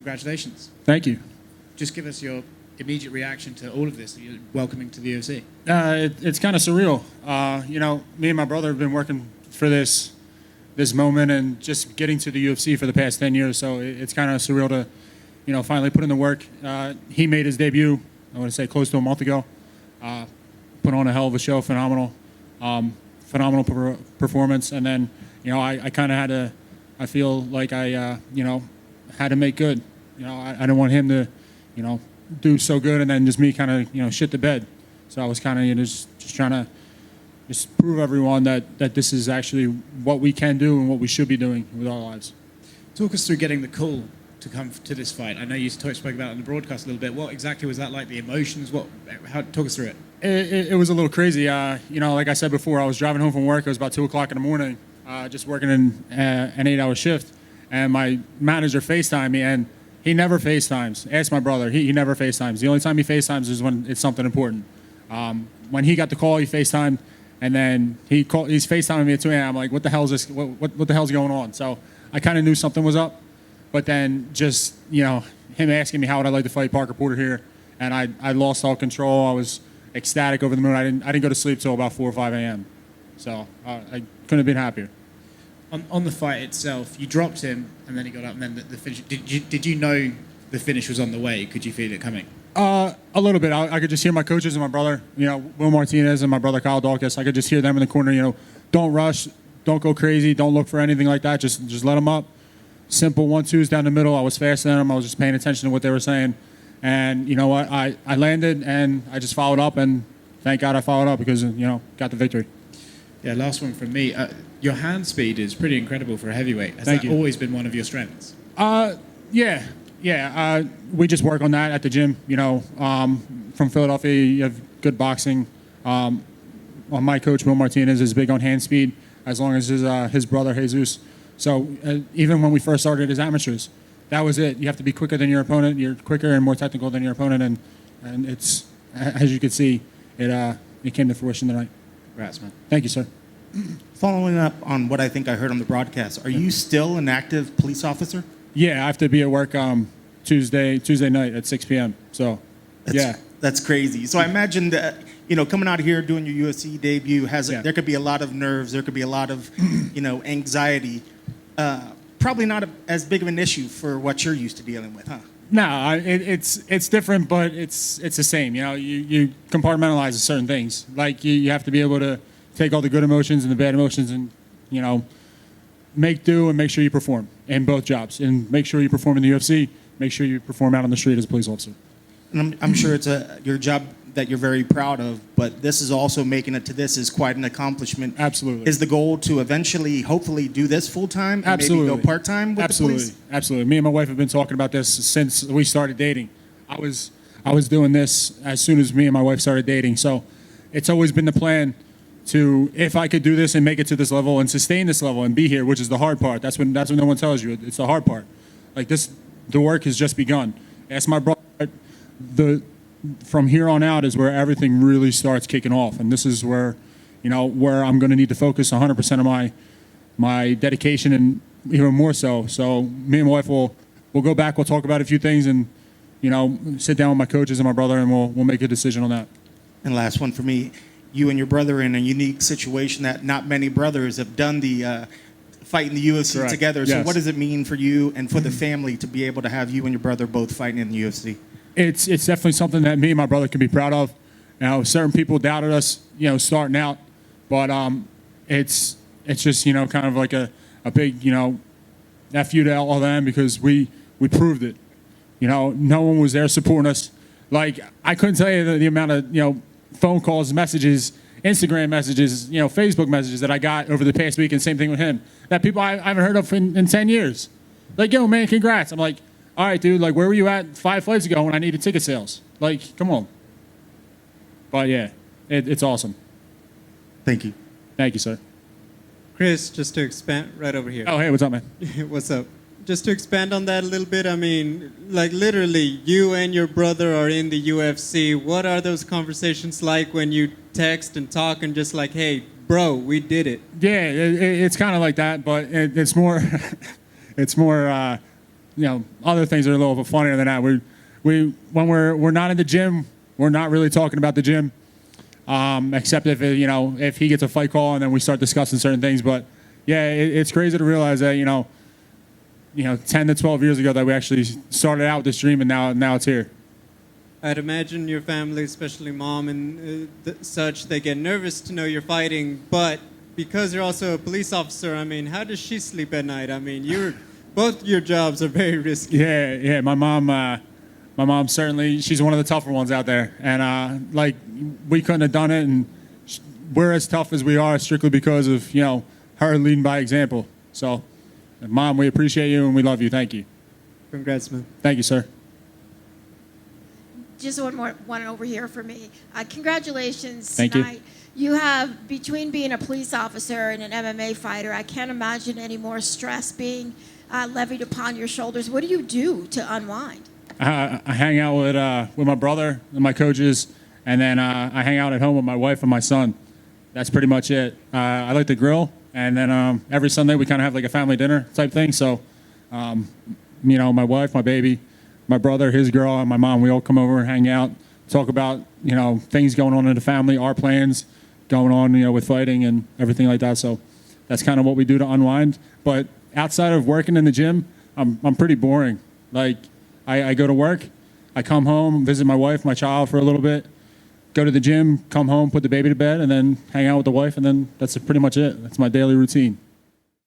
Congratulations. Thank you. Just give us your immediate reaction to all of this that you're welcoming to the UFC. It's kind of surreal. Me and my brother have been working for this moment and just getting to the UFC for the past 10 years. So it's kind of surreal to, finally put in the work. He made his debut, I want to say close to a month ago. Put on a hell of a show, phenomenal performance. And then, I kind of I feel like I had to make good. I didn't want him to, do so good and then just me kind of, shit the bed. So I was kind of just trying to just prove everyone that this is actually what we can do and what we should be doing with our lives. Talk us through getting the call to come to this fight. I know you spoke about it on the broadcast a little bit. What exactly was that like? The emotions? Talk us through it. It was a little crazy. Like I said before, I was driving home from work. It was about 2 o'clock in the morning, just working in an 8-hour shift. And my manager FaceTimed me, and he never FaceTimes. Ask my brother. He never FaceTimes. The only time he FaceTimes is when it's something important. When he got the call, he FaceTimed, and then he's FaceTiming me at 2 a.m. I'm like, what the hell is this? What the hell's going on? So I kind of knew something was up. But then just, him asking me how would I like to fight Parker Porter here, and I lost all control. I was ecstatic over the moon. I didn't go to sleep till about 4 or 5 a.m. So I couldn't have been happier. On the fight itself, you dropped him, and then he got up, and then the finish. Did you know the finish was on the way? Could you feel it coming? A little bit. I could just hear my coaches and my brother, Will Martinez and my brother Kyle Daukaus. I could just hear them in the corner, don't rush, don't go crazy, don't look for anything like that. Just let them up. Simple 1-2s down the middle. I was faster than them. I was just paying attention to what they were saying. And you know what? I landed, and I just followed up, and thank God I followed up because, got the victory. Yeah, last one from me. Your hand speed is pretty incredible for a heavyweight. Has Thank that you. always been one of your strengths? Yeah. We just work on that at the gym. From Philadelphia, you have good boxing. My coach, Will Martinez, is big on hand speed, as long as his brother, Jesus. So even when we first started as amateurs, that was it. You have to be quicker than your opponent. You're quicker and more technical than your opponent. And it's, as you can see, it came to fruition tonight. Congrats, man. Thank you, sir. Following up on what I think I heard on the broadcast, are you still an active police officer? Yeah, I have to be at work Tuesday night at 6 p.m. So, That's crazy. So I imagine that, coming out here doing your UFC debut, there could be a lot of nerves, there could be a lot of, anxiety. Probably not as big of an issue for what you're used to dealing with, huh? No, it's different, but it's the same. You compartmentalize certain things. Like you have to be able to take all the good emotions and the bad emotions and, make do and make sure you perform in both jobs. And make sure you perform in the UFC, make sure you perform out on the street as a police officer. And I'm sure it's your job that you're very proud of, but this is also making it to this is quite an accomplishment. Absolutely. Is the goal to eventually, hopefully, do this full-time and Absolutely. maybe go part-time with the police? Absolutely. Me and my wife have been talking about this since we started dating. I was doing this as soon as me and my wife started dating. So it's always been the plan to, if I could do this and make it to this level and sustain this level and be here, which is the hard part. That's what no one tells you. It's the hard part. Like this, the work has just begun. Ask my brother. From here on out is where everything really starts kicking off, and this is where, where I'm going to need to focus 100% of my dedication, and even more so. So me and my wife will go back. We'll talk about a few things, and sit down with my coaches and my brother, and we'll make a decision on that. And last one for me, you and your brother are in a unique situation that not many brothers have done the fight in the UFC Correct. together. So Yes. what does it mean for you and for the family to be able to have you and your brother both fighting in the UFC? It's definitely something that me and my brother can be proud of. Certain people doubted us, starting out, but it's just kind of like a big F you to all of them because we proved it. No one was there supporting us. Like I couldn't tell you the amount of phone calls, messages, Instagram messages, Facebook messages that I got over the past week, and same thing with him. That people I haven't heard of in 10 years. Like, yo, man, congrats. I'm like, all right, dude, like, where were you at 5 fights ago when I needed ticket sales? Like, come on. But, yeah, it's awesome. Thank you. Thank you, sir. Chris, just to expand right over here. Oh, hey, what's up, man? What's up? Just to expand on that a little bit, I mean, like literally, you and your brother are in the UFC. What are those conversations like when you text and talk and just like, hey, bro, we did it? Yeah, it's kind of like that, but it's more, other things are a little bit funnier than that. When we're not in the gym, we're not really talking about the gym, except if he gets a fight call and then we start discussing certain things. But yeah, it's crazy to realize that 10 to 12 years ago that we actually started out with this dream, and now it's here. I'd imagine your family, especially mom and such, they get nervous to know you're fighting. But because you're also a police officer, I mean, how does she sleep at night? I mean, both your jobs are very risky. Yeah. My mom certainly, she's one of the tougher ones out there, and we couldn't have done it, and we're as tough as we are strictly because of her leading by example. So, Mom, we appreciate you and we love you. Thank you. Congrats, man. Thank you, sir. Just one over here for me. Congratulations Thank you. tonight. You have, between being a police officer and an MMA fighter, I can't imagine any more stress being levied upon your shoulders. What do you do to unwind? I hang out with my brother and my coaches, and then I hang out at home with my wife and my son. That's pretty much it. I like to grill, and then every Sunday we kind of have like a family dinner type thing. So, my wife, my baby, my brother, his girl, and my mom, we all come over and hang out, talk about, things going on in the family, our plans going on, with fighting and everything like that. So that's kind of what we do to unwind. But outside of working in the gym, I'm pretty boring. Like, I go to work, I come home, visit my wife, my child for a little bit, go to the gym, come home, put the baby to bed, and then hang out with the wife, and then that's pretty much it. That's my daily routine.